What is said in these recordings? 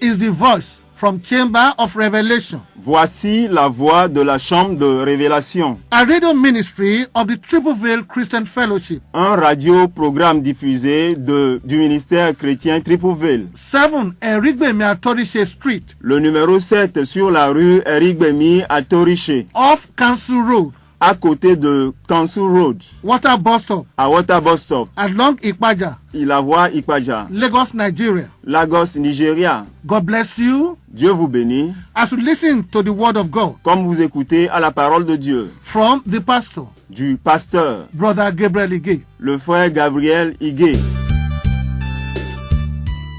is the voice from Chamber of Revelation. Voici la voix de la chambre de révélation. A radio ministry of the Triple Veil Christian Fellowship. Un radio-programme diffusé du ministère chrétien Triple Veil. 7 Erigbemi Atorishe Street. Le numéro 7 sur la rue Erigbemi Atorishe. Off Council Road. À côté de Council Road. Water Bus Stop. À Water Bus Stop. Along Ikpaja. La voie Ikpaja. Lagos, Nigeria. Lagos, Nigeria. God bless you. Dieu vous bénit. As you listen to the word of God. Comme vous écoutez à la parole de Dieu. From the pastor. Du pasteur. Brother Gabriel Ige. Le frère Gabriel Ige.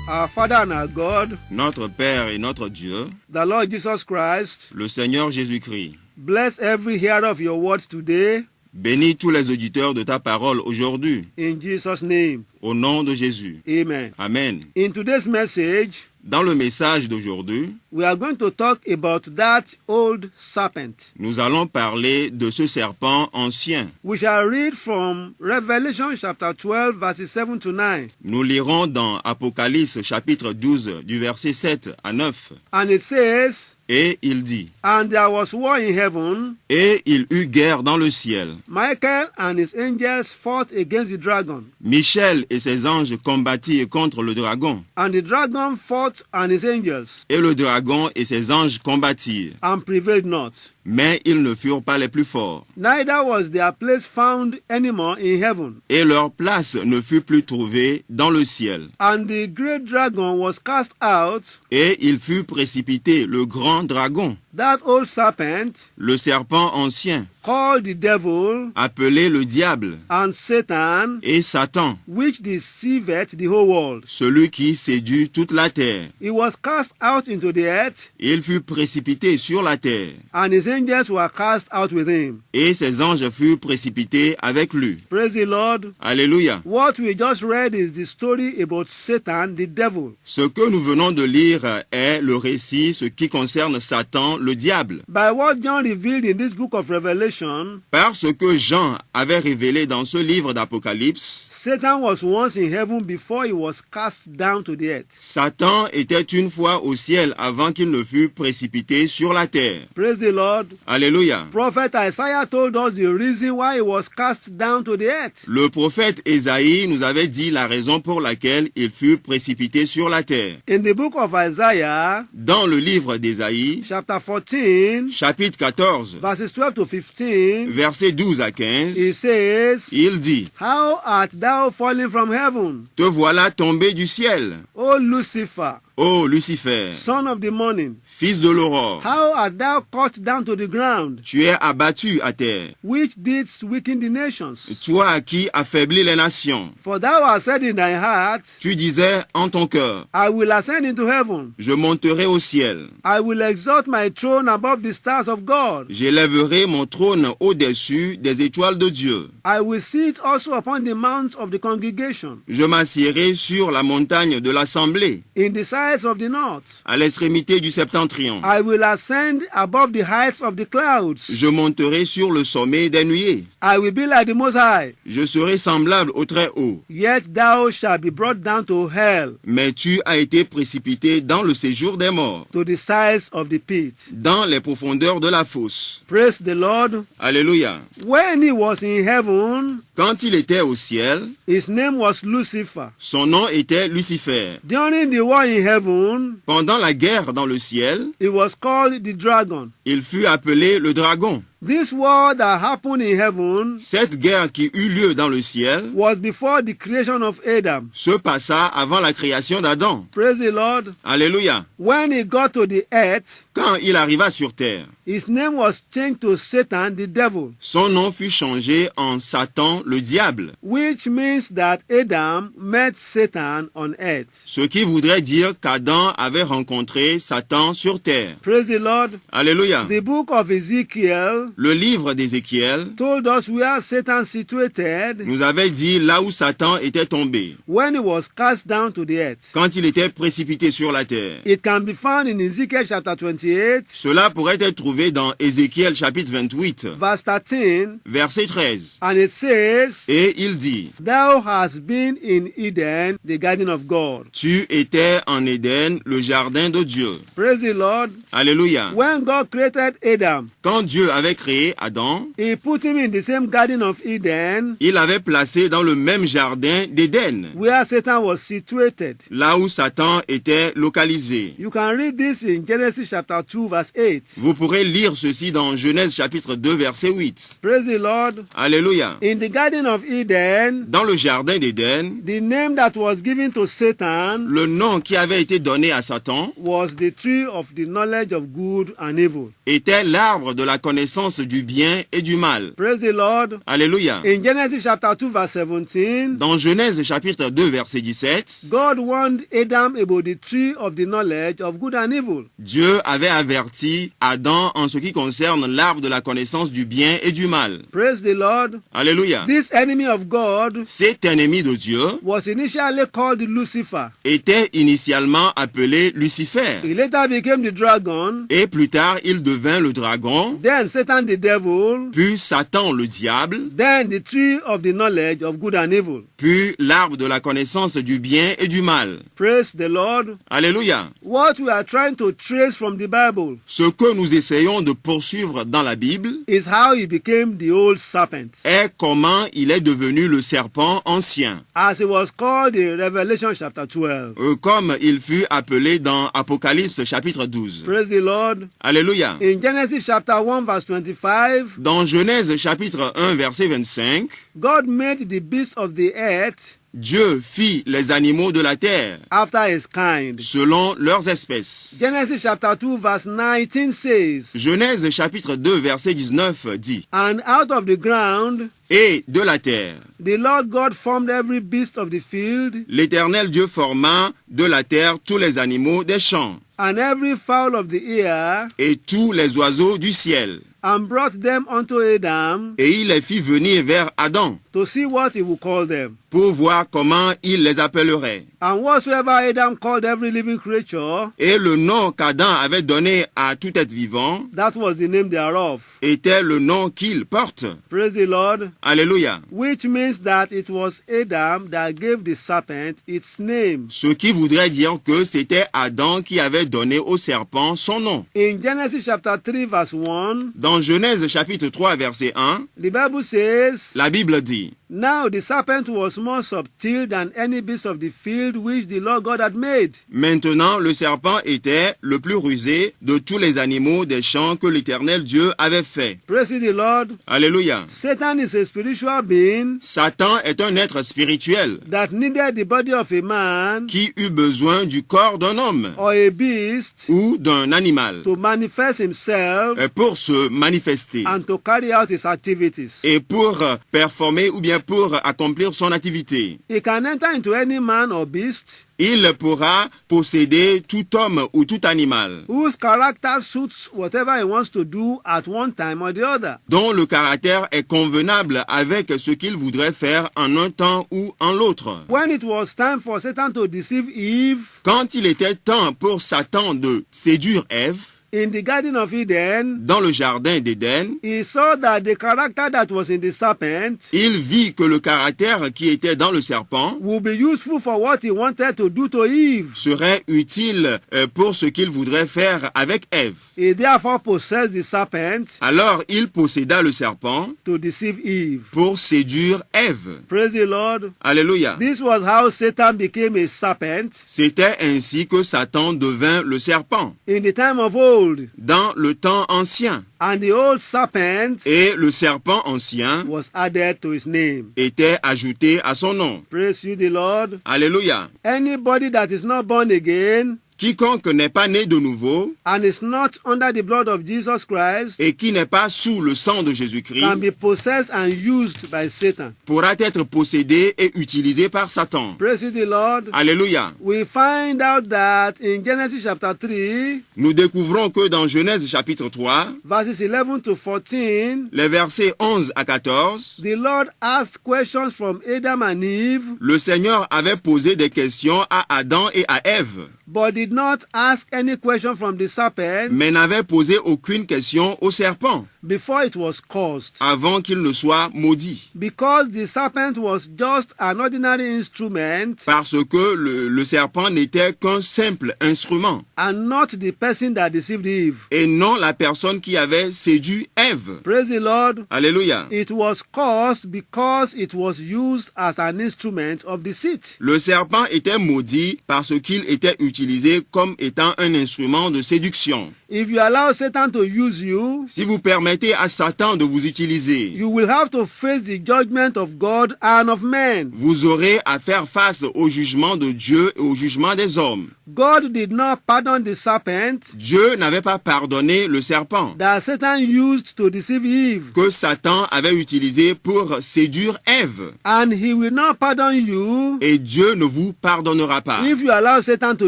Our Father and our God. Notre Père et notre Dieu. The Lord Jesus Christ. Le Seigneur Jésus-Christ. Bless every hearer of your word today. Bénis tous les auditeurs de ta parole aujourd'hui. In Jesus' name. Au nom de Jésus. Amen. Amen. In today's message, dans le message d'aujourd'hui, we are going to talk about that old serpent. Nous allons parler de ce serpent ancien. We shall read from Revelation chapter 12 verses 7 to 9. Nous lirons dans Apocalypse chapitre 12 du verset 7 à 9. And it says, et il dit, And there was war in heaven. Et il eut guerre dans le ciel. Michael and his angels fought against the dragon. Michel et ses anges combattirent contre le dragon. And the dragon fought and his angels. Et le dragon et ses anges combattirent. And prevailed not. Mais ils ne furent pas les plus forts. Neither was their place found anymore in heaven. Et leur place ne fut plus trouvée dans le ciel. And the great dragon was cast out. Et il fut précipité, le grand dragon. That old serpent. Le serpent ancien. Called the devil. Appelé le diable. And Satan. Et Satan. Which deceiveth the whole world. Celui qui séduit toute la terre. He was cast out into the earth. Il fut précipité sur la terre. And his angels were cast out with him. Et ses anges furent précipités avec lui. Praise the Lord. Alléluia. What we just read is the story about Satan, the devil. Ce que nous venons de lire est le récit, ce qui concerne Satan, le diable. By what John revealed in this book of Revelation, parce que Jean avait révélé dans ce livre d'Apocalypse, Satan was once in heaven before he was cast down to the earth. Satan était une fois au ciel avant qu'il ne fût précipité sur la terre. Praise the Lord. Alléluia. Prophet Isaiah told us the reason why he was cast down to the earth. Le prophète Ésaïe nous avait dit la raison pour laquelle il fut précipité sur la terre. In the book of Isaiah, dans le livre d'Ésaïe, chapter 14, chapitre 14, verses 12 to 15, versets 12 à 15, he says, il dit, How art thou fallen from heaven? Te voilà tombé du ciel, O Lucifer, ô Lucifer, son of the morning, fils de l'aurore. How art thou cut down to the ground? Tu es abattu à terre. Which didst weaken the nations? Toi qui affaiblis les nations. For thou hast said in thy heart, tu disais en ton cœur, I will ascend into heaven. Je monterai au ciel. I will exalt my throne above the stars of God. J'élèverai mon trône au-dessus des étoiles de Dieu. I will sit also upon the mounts of the congregation. Je m'assiérai sur la montagne de l'assemblée. In the sides of the north. À l'extrémité du septentrion. I will ascend above the heights of the clouds. Je monterai sur le sommet des nuées. I will be like the Most High. Je serai semblable au Très-Haut. Yet thou shalt be brought down to hell. Mais tu as été précipité dans le séjour des morts. To the sides of the pit. Dans les profondeurs de la fosse. Praise the Lord. Alléluia. When he was in heaven, quand il était au ciel, his name was Lucifer. Son nom était Lucifer. During the war in heaven, pendant la guerre dans le ciel, he was called the dragon. Il fut appelé le dragon. This war that happened in heaven, cette guerre qui eut lieu dans le ciel, was before the creation of Adam. Se passa avant la création d'Adam. Praise the Lord. Alléluia. When he got to the earth, quand il arriva sur terre, his name was changed to Satan, the devil. Son nom fut changé en Satan, le diable. Which means that Adam met Satan on earth. Ce qui voudrait dire qu'Adam avait rencontré Satan sur terre. Praise the Lord. Alléluia. The book of Ezekiel, le livre d'Ézéchiel, told us where Satan situated, nous avait dit là où Satan était tombé. When he was cast down to the earth. Quand il était précipité sur la terre. It can be found in Ezekiel chapter 28. 28, Cela pourrait être trouvé dans Ézéchiel chapitre 28, verse 13, verset 13. and it says, Et il dit, Thou hast been in Eden, the garden of God. tu étais en Éden, le jardin de Dieu. Praise the Lord. Alléluia. When God created Adam, Quand Dieu avait créé Adam, he put him in the same garden of Eden il l'avait placé dans le même jardin d'Éden, where Satan was situated. là où Satan était localisé. You can read this in Genesis chapter 2, verse 8. Vous pourrez lire ceci dans Genèse chapitre 2, verset 8. Praise the Lord. Alléluia. In the garden of Eden, Dans le jardin d'Éden, the name that was given to Satan le nom qui avait été donné à Satan was the tree of the knowledge of good and evil. était l'arbre de la connaissance du bien et du mal. Praise the Lord. Alléluia. In Genesis chapter 2, verse 17, Dans Genèse chapitre 2, verset 17, God warned Adam about the tree of the knowledge of good and evil. Dieu avait averti Adam en ce qui concerne l'arbre de la connaissance du bien et du mal. Praise the Lord. Alléluia. This enemy of God Cet ennemi de Dieu was initially called Lucifer. était initialement appelé Lucifer. He later became the dragon, Et plus tard, il devint le dragon, then Satan the devil, puis Satan le diable, then the tree of the knowledge of good and evil. puis l'arbre de la connaissance du bien et du mal. Praise the Lord. Alléluia. What we are trying to trace from the Bible Ce que nous essayons de poursuivre dans la Bible is how he became the old serpent, est comment il est devenu le serpent ancien, as he was called in Revelation chapter 12. comme il fut appelé dans Apocalypse chapitre 12. Praise the Lord. Alléluia. In Genesis chapter 1 verse 25, Dans Genèse chapitre 1 verset 25, God made the beasts of the earth Dieu fit les animaux de la terre after his kind. selon leurs espèces. Genesis chapter 2 verse 19 says, Genèse chapitre 2 verset 19 dit, And out of the ground et de la terre, the Lord God formed every beast of the field l'Éternel Dieu forma de la terre tous les animaux des champs and every fowl of the air, et tous les oiseaux du ciel. and brought them unto Adam Et il les fit venir vers Adam to see what he would call them. pour voir comment il les appellerait. And whatsoever Adam called every living creature, Et le nom qu'Adam avait donné à tout être vivant that was the name thereof. était le nom qu'il porte. Praise the Lord. Alléluia. Which means that it was Adam that gave the serpent its name. Ce qui voudrait dire que c'était Adam qui avait donné au serpent son nom. In Genesis chapter 3 verse 1, Dans Genèse chapitre 3 verset 1, the Bible says, la Bible dit, Now the serpent was more subtle than any beast of the field which the Lord God had made. maintenant le serpent était le plus rusé de tous les animaux des champs que l'Éternel Dieu avait fait. Praise the Lord. Alléluia. Satan is a spiritual being Satan est un être spirituel that needed the body of a man qui eut besoin du corps d'un homme or a beast ou d'un animal to manifest himself pour se manifester and to carry out his activities. et pour performer ou bien pour accomplir son activité. He can enter into any man or beast Il pourra posséder tout homme ou tout animal whose character suits whatever he wants to do at one time or the other. dont le caractère est convenable avec ce qu'il voudrait faire en un temps ou en l'autre. When it was time for Satan to deceive Eve Quand il était temps pour Satan de séduire Ève in the Garden of Eden, dans le jardin d'Éden, he saw that the character that was in the serpent il vit que le caractère qui était dans le serpent would be useful for what he wanted to do to Eve. serait utile pour ce qu'il voudrait faire avec Ève. He therefore possessed the serpent Alors il posséda le serpent to deceive Eve. pour séduire Ève. Praise the Lord. Alléluia. This was how Satan became a serpent C'était ainsi que Satan devint le serpent in the time of old. dans le temps ancien. And the old serpent Et le serpent ancien was added to his name. était ajouté à son nom. Praise you, the Lord. Alléluia. Anybody that is not born again Quiconque n'est pas né de nouveau and is not under the blood of Jesus Christ et qui n'est pas sous le sang de Jésus-Christ can be possessed and used by Satan. pourra être possédé et utilisé par Satan. Praise you, the Lord. Alléluia. We find out that in Genesis chapter 3, Nous découvrons que dans Genèse chapitre 3, verses 11 to 14, les versets 11 à 14, the Lord asked questions from Adam and Eve, le Seigneur avait posé des questions à Adam et à Ève. but the did not ask any question from the serpent mais n'avait posé aucune question au serpent before it was caused, avant qu'il ne soit maudit. because the serpent was just an ordinary instrument Parce que le serpent n'était qu'un simple instrument and not the person that deceived Eve. et non la personne qui avait séduit Ève. Praise the Lord. Alléluia. It was caused because it was used as an instrument of deceit. Le serpent était maudit parce qu'il était utilisé comme étant un instrument de séduction. If you allow Satan to use you, Si vous permettez à Satan de vous utiliser, you will have to face the judgment of God and of men. vous aurez à faire face au jugement de Dieu et au jugement des hommes. God did not pardon the serpent Dieu n'avait pas pardonné le serpent that Satan used to deceive Eve, que Satan avait utilisé pour séduire Ève. and he will not pardon you Et Dieu ne vous pardonnera pas if you allow Satan to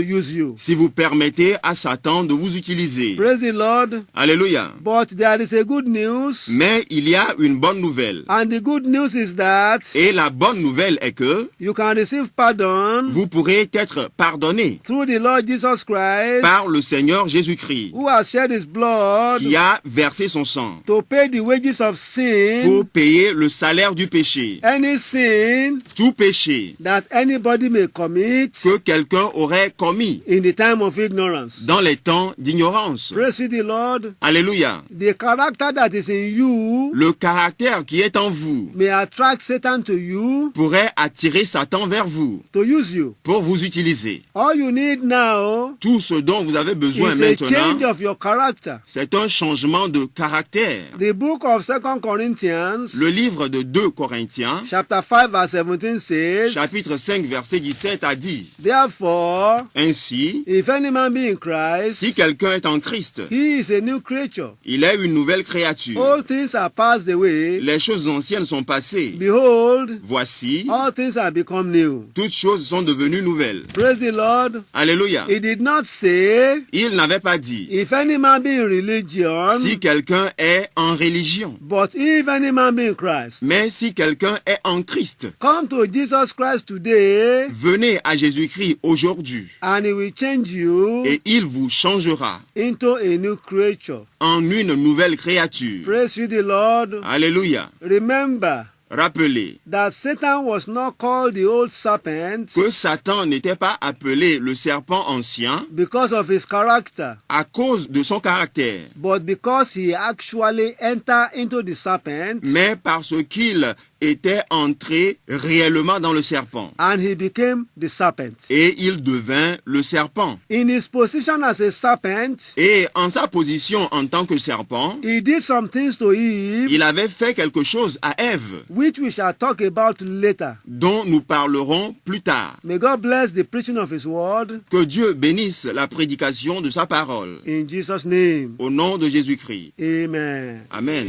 use you. si vous permettez à Satan de vous utiliser. Praise the Lord. Alléluia. But there is a good news, Mais il y a une bonne nouvelle. and the good news is that Et la bonne nouvelle est que you can receive pardon vous pourrez être pardonné through the Lord Jesus Christ, par le Seigneur Jésus-Christ who has shed his blood qui a versé son sang to pay the wages of sin, pour payer le salaire du péché. any sin Tout péché that anybody may commit que quelqu'un aurait commis in the time of ignorance. dans les temps d'ignorance. Praise the Lord. Alléluia. The character that is in you Le caractère qui est en vous may attract Satan to you pourrait attirer Satan vers vous to use you. pour vous utiliser. All you need now Tout ce dont vous avez besoin is a change maintenant, of your character. c'est un changement de caractère. The book of 2 Corinthians, Le livre de 2 Corinthiens, chapter 5, verse 17 says, chapitre 5, verset 17 a dit: Therefore, Ainsi, if any man be in Christ, si quelqu'un est en Christ, he is a new creature. il est une nouvelle créature. All things are passed away. Les choses anciennes sont passées. Behold, Voici, all things are become new. toutes choses sont devenues nouvelles. Praise the Lord. Alléluia. He did not say, Il n'avait pas dit: if any man be in religion, si quelqu'un est en religion, but if any man be in Christ. mais si quelqu'un est en Christ. Come to Jesus Christ today, Venez à Jésus-Christ aujourd'hui and he will change you et il vous changera into a new creature. en une nouvelle créature. Praise you the Lord. Alléluia. Remember Rappelez that Satan was not called the old serpent que Satan n'était pas appelé le serpent ancien because of his character, à cause de son caractère, but because he actually entered into the serpent mais parce qu'il était entré réellement dans le serpent and he became the serpent. et il devint le serpent. In his position as a serpent, Et en sa position en tant que serpent, he did some things to Eve, il avait fait quelque chose à Ève which we shall talk about later. dont nous parlerons plus tard. May God bless the preaching of his word Que Dieu bénisse la prédication de sa parole. in Jesus' name. Au nom de Jésus-Christ. Amen. Amen.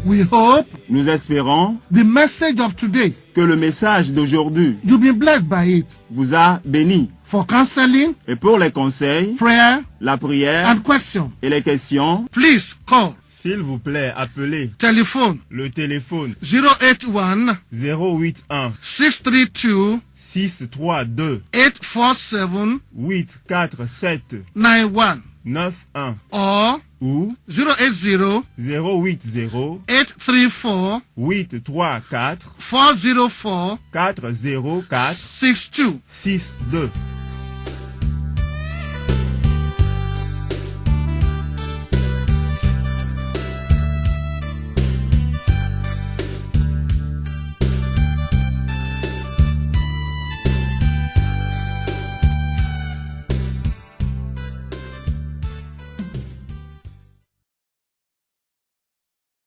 We hope Nous espérons the message of today, que le message d'aujourd'hui you've been blessed by it. vous a béni. For counseling, Et pour les conseils, prayer, la prière and question, et les questions, please call s'il vous plaît, appelez telephone le téléphone 081 081 632 632 847 847 91 91 or ou 080 080 834 834 404 404 62. 62.